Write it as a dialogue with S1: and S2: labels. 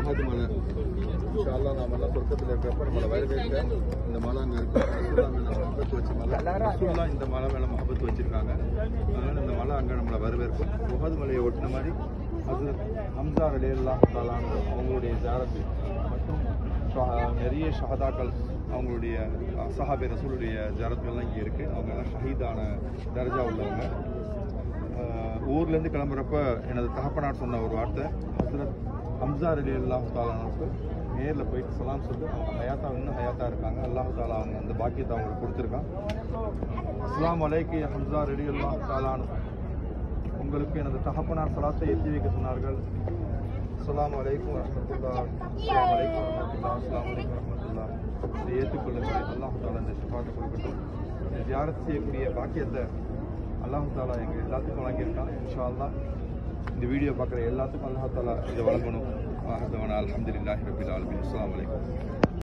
S1: Uhud மலை. இன்ஷா அல்லாஹ் நாமெல்லாம் சொர்க்கத்தில் இருக்கிறப்ப நம்மளை வரவேற்க இந்த மலை அங்கே இருக்கும். ரசூலுல்லாஹ் மேலே மஹபத் வச்ச மலை. ரசூலுல்லாஹ் இந்த மலை மேலே மஹபத் வச்சிருக்காங்க. அதனால இந்த மலை அங்கே நம்மளை வரவேற்கும். உஹது மலையை ஒட்டின மாதிரி ஹஸ்ரத் ஹம்ஸா ரலியல்லாஹு தஆலா அன்ஹு அவங்களுடைய ஜியாரத்து மற்றும் நிறைய ஷஹதாக்கள் அவங்களுடைய சஹாபே ரசூலுடைய ஜியாரத்துகள்லாம் இங்கே இருக்குது. அவங்க எல்லாம் ஷஹீதான தர்ஜா உள்ளவங்க. ஊர்லேருந்து கிளம்புறப்ப எனது தகப்பனார் சொன்ன ஒரு வார்த்தை, ஹஸ்ரத் ஹம்ஸா ரலியல்லாஹு தஆலா அன்ஹுக்கு நேரில் போயிட்டு சலாம் சொல்லிட்டு அவங்க இன்னும் ஹயாத்தா இருக்காங்க. அல்லாஹ் தாலா அவங்க அந்த பாக்கியத்தை அவங்களுக்கு கொடுத்துருக்கான். அஸ்ஸலாமு அலைக்கும் ஹம்ஸா ரலியல்லாஹு தஆலா அன்ஹு, உங்களுக்கு எனது தகப்பனார் ஸலாத்தை ஏற்றி வைக்க சொன்னார்கள். அஸ்ஸலாமு அலைக்கும் வரஹ்மத்துல்லாஹ், அஸ்ஸலாமு அலைக்கும் வரஹ்மத்துல்லாஹ், அஸ்ஸலாமு அலைக்கும் வரஹ்மத்துல்லாஹ். இதை ஏற்றுக்கொள்ளுங்கள். அல்லாஹ் தாலா இந்த ஷிஃபாத்தை கொடுக்கட்டும். இந்த ஜியாரத் செய்யக்கூடிய பாக்கியத்தை அல்லாஹ் தாலா எங்கள் எல்லாத்துக்கும் வழங்கியிருக்கான். இன்ஷா அல்லாஹ் இந்த வீடியோ பார்க்குற எல்லாத்துக்கும் அல்லாஹ் தாலா இதை வழங்கணும். அல்ஹம்துலில்லாஹி ரப்பில் ஆலமீன். அஸ்ஸலாமு அலைக்கும்.